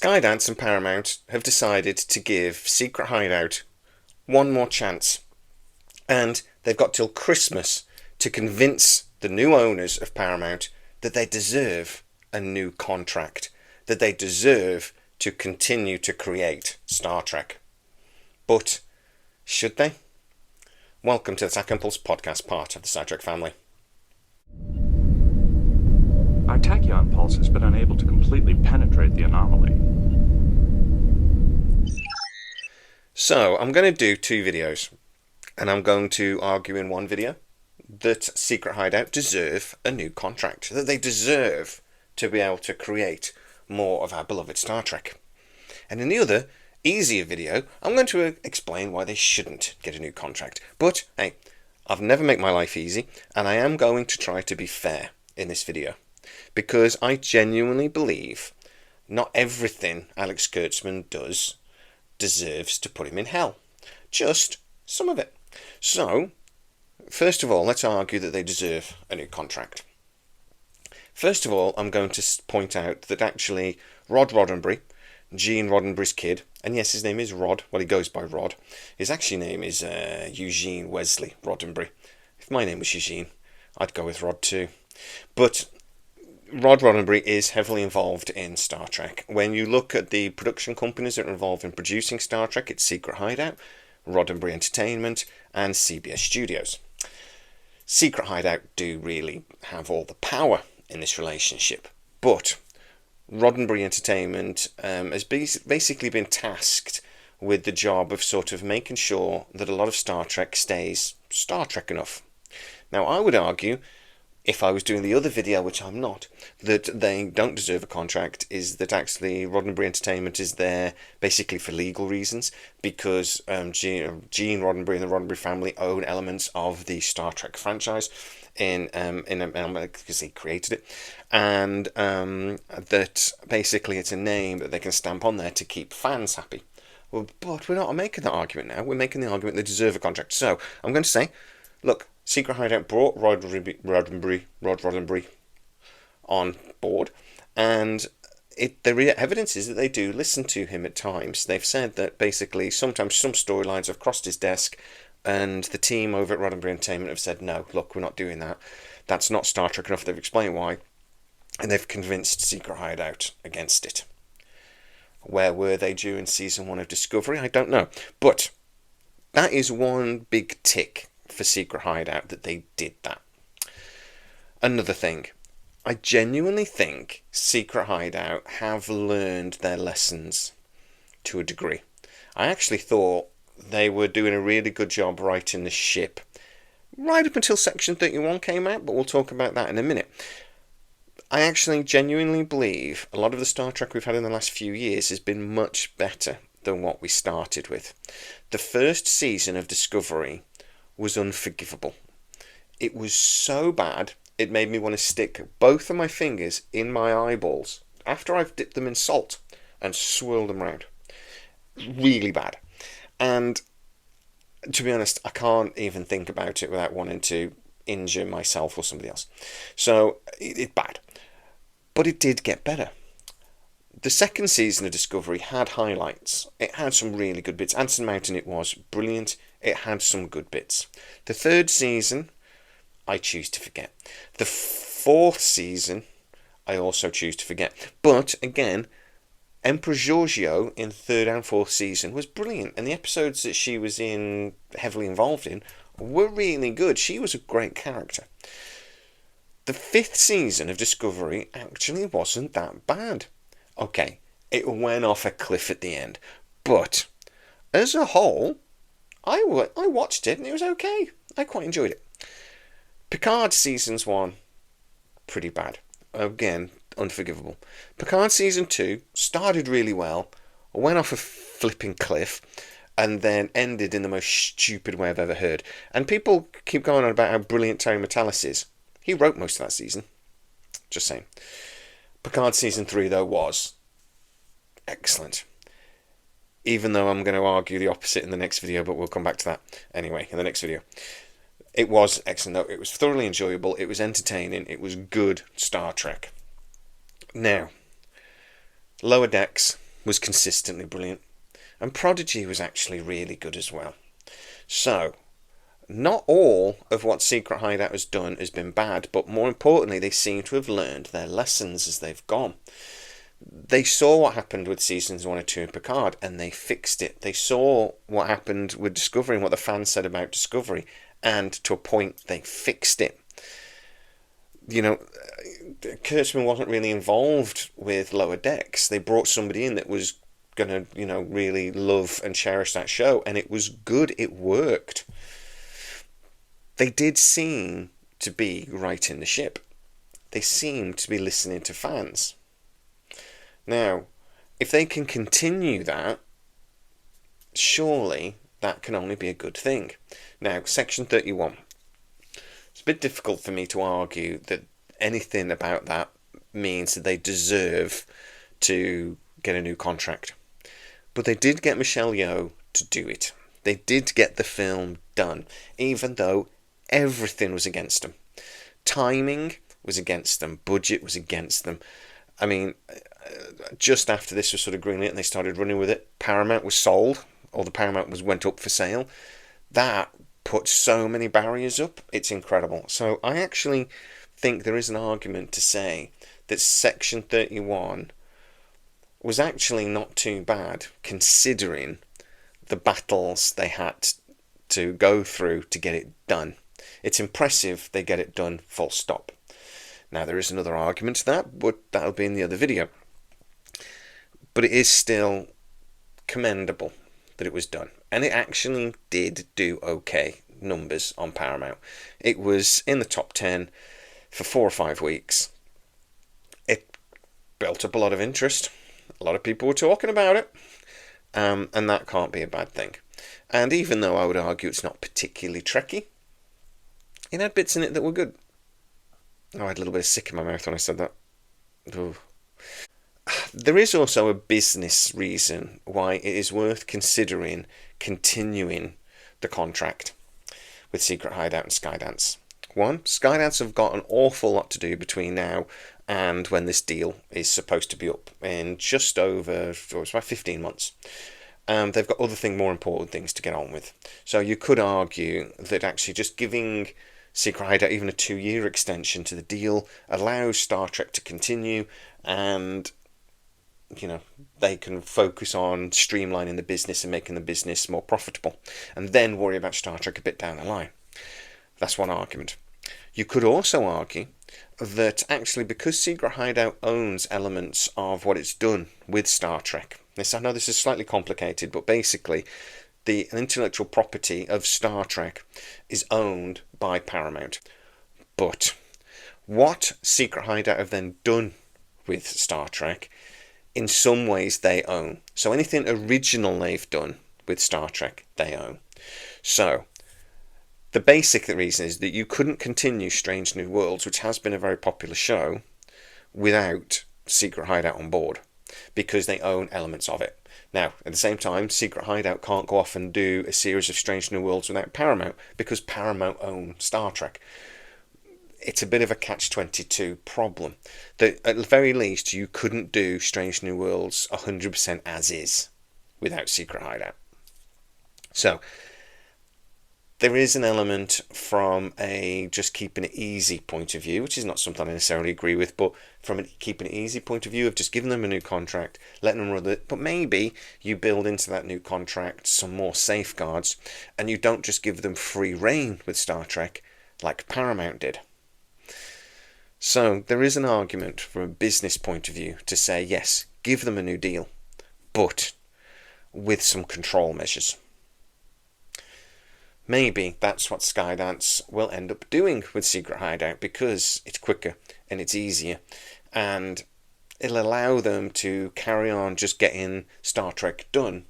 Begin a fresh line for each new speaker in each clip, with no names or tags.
Skydance and Paramount have decided to give Secret Hideout one more chance, and they've got till Christmas to convince the new owners of Paramount that they deserve a new contract, that they deserve to continue to create Star Trek. But should they? Welcome to the Tech Impulse podcast, part of the Scitrek family.
Our tachyon pulse has been unable to completely penetrate the anomaly.
So, I'm going to do two videos, and I'm going to argue in one video that Secret Hideout deserve a new contract, that they deserve to be able to create more of our beloved Star Trek. And in the other, easier video, I'm going to explain why they shouldn't get a new contract. But, hey, I've never made my life easy, and I am going to try to be fair in this video. Because I genuinely believe not everything Alex Kurtzman does deserves to put him in hell. Just some of it. So, first of all, let's argue that they deserve a new contract. First of all, I'm going to point out that actually Rod Roddenberry, Gene Roddenberry's kid, and yes, his name is Rod, well, he goes by Rod. His actual name is Eugene Wesley Roddenberry. If my name was Eugene, I'd go with Rod too. But Rod Roddenberry is heavily involved in Star Trek. When you look at the production companies that are involved in producing Star Trek, it's Secret Hideout, Roddenberry Entertainment, and CBS Studios. Secret Hideout do really have all the power in this relationship, but Roddenberry Entertainment has basically been tasked with the job of sort of making sure that a lot of Star Trek stays Star Trek enough. Now, I would argue, if I was doing the other video, which I'm not, that they don't deserve a contract, is that actually Roddenberry Entertainment is there basically for legal reasons, because Gene Roddenberry and the Roddenberry family own elements of the Star Trek franchise because he created it, and that basically it's a name that they can stamp on there to keep fans happy. Well, but we're not making that argument now. We're making the argument they deserve a contract. So I'm going to say, look, Secret Hideout brought Rod Roddenberry on board, and the evidence is that they do listen to him at times. They've said that basically sometimes some storylines have crossed his desk, and the team over at Roddenberry Entertainment have said, no, look, we're not doing that. That's not Star Trek enough. They've explained why, and they've convinced Secret Hideout against it. Where were they during season 1 of Discovery? I don't know. But that is one big tick for Secret Hideout, that they did that. Another thing, I genuinely think Secret Hideout have learned their lessons to a degree. I actually thought they were doing a really good job writing the ship right up until Section 31 came out, but we'll talk about that in a minute. I actually genuinely believe a lot of the Star Trek we've had in the last few years has been much better than what we started with. The first season of Discovery was unforgivable. It was so bad, it made me want to stick both of my fingers in my eyeballs after I've dipped them in salt and swirled them around. Really bad. And to be honest, I can't even think about it without wanting to injure myself or somebody else. So, it's bad. But it did get better. The second season of Discovery had highlights. It had some really good bits. Anson Mountain, it was brilliant. It had some good bits. The third season, I choose to forget. The fourth season, I also choose to forget. But, again, Emperor Giorgio in the third and fourth season was brilliant. And the episodes that she was heavily involved in, were really good. She was a great character. The fifth season of Discovery actually wasn't that bad. Okay, it went off a cliff at the end. But, as a whole, I watched it and it was okay. I quite enjoyed it. Picard seasons 1, pretty bad. Again, unforgivable. Picard season 2 started really well, went off a flipping cliff, and then ended in the most stupid way I've ever heard. And people keep going on about how brilliant Terry Matalas is. He wrote most of that season. Just saying. Picard season 3, though, was excellent. Even though I'm going to argue the opposite in the next video, but we'll come back to that anyway in the next video. It was excellent, though. It was thoroughly enjoyable. It was entertaining. It was good Star Trek. Now, Lower Decks, was consistently brilliant. And Prodigy was actually really good as well. So, not all of what Secret Hideout has done has been bad, but more importantly, they seem to have learned their lessons as they've gone. They saw what happened with seasons 1 and 2 of Picard, and they fixed it. They saw what happened with Discovery and what the fans said about Discovery, and to a point, they fixed it. You know, Kurtzman wasn't really involved with Lower Decks. They brought somebody in that was going to, really love and cherish that show, and it was good. It worked. They did seem to be right in the ship. They seemed to be listening to fans. Now, if they can continue that, surely that can only be a good thing. Now, Section 31. It's a bit difficult for me to argue that anything about that means that they deserve to get a new contract. But they did get Michelle Yeoh to do it. They did get the film done, even though everything was against them. Timing was against them. Budget was against them. I mean, just after this was sort of greenlit and they started running with it, Paramount was sold, or the Paramount went up for sale. That put so many barriers up. It's incredible. So I actually think there is an argument to say that Section 31 was actually not too bad, considering the battles they had to go through to get it done. It's impressive they get it done, full stop. Now, there is another argument to that, but that'll be in the other video. But it is still commendable that it was done. And it actually did do okay numbers on Paramount. It was in the top 10 for 4 or 5 weeks. It built up a lot of interest. A lot of people were talking about it. And that can't be a bad thing. And even though I would argue it's not particularly Trekky, it had bits in it that were good. Oh, I had a little bit of sick in my mouth when I said that. Ooh. There is also a business reason why it is worth considering continuing the contract with Secret Hideout and Skydance. One, Skydance have got an awful lot to do between now and when this deal is supposed to be up in just over, it's about 15 months. They've got more important things to get on with. So you could argue that actually just giving Secret Hideout even a 2-year extension to the deal allows Star Trek to continue, and they can focus on streamlining the business and making the business more profitable, and then worry about Star Trek a bit down the line. That's one argument. You could also argue that actually, because Secret Hideout owns elements of what it's done with Star Trek, I know this is slightly complicated, but basically the intellectual property of Star Trek is owned by Paramount. But what Secret Hideout have then done with Star Trek, in some ways they own. So anything original they've done with Star Trek, they own. So the basic reason is that you couldn't continue Strange New Worlds, which has been a very popular show, without Secret Hideout on board, because they own elements of it. Now, at the same time, Secret Hideout can't go off and do a series of Strange New Worlds without Paramount, because Paramount own Star Trek. It's a bit of a catch-22 problem. That at the very least, you couldn't do Strange New Worlds 100% as is without Secret Hideout. So there is an element from a just keeping it easy point of view, which is not something I necessarily agree with, but from a keeping it easy point of view of just giving them a new contract, letting them run it, but maybe you build into that new contract some more safeguards, and you don't just give them free rein with Star Trek like Paramount did. So there is an argument from a business point of view to say, yes, give them a new deal, but with some control measures. Maybe that's what Skydance will end up doing with Secret Hideout, because it's quicker and it's easier, and it'll allow them to carry on just getting Star Trek done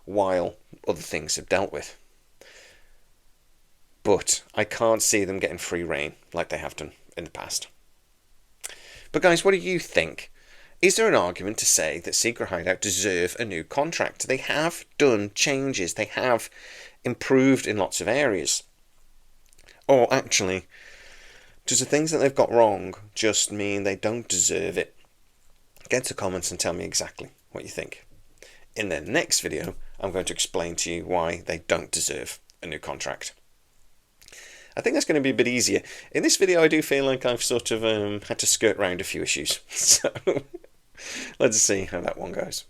while other things are dealt with. But I can't see them getting free rein like they have done in the past. But guys, what do you think? Is there an argument to say that Secret Hideout deserve a new contract? They have done changes. They have improved in lots of areas. Or actually, does the things that they've got wrong just mean they don't deserve it? Get to comments and tell me exactly what you think. In the next video, I'm going to explain to you why they don't deserve a new contract. I think that's going to be a bit easier. In this video, I do feel like I've sort of had to skirt around a few issues. So let's see how that one goes.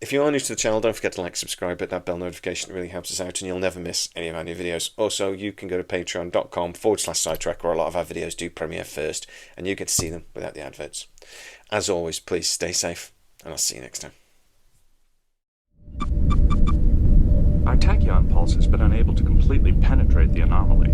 If you are new to the channel, don't forget to like, subscribe, hit that bell notification. It really helps us out and you'll never miss any of our new videos. Also, you can go to patreon.com/Scitrek, where a lot of our videos do premiere first and you get to see them without the adverts. As always, please stay safe and I'll see you next time.
Our tachyon pulse has been unable to completely penetrate the anomaly.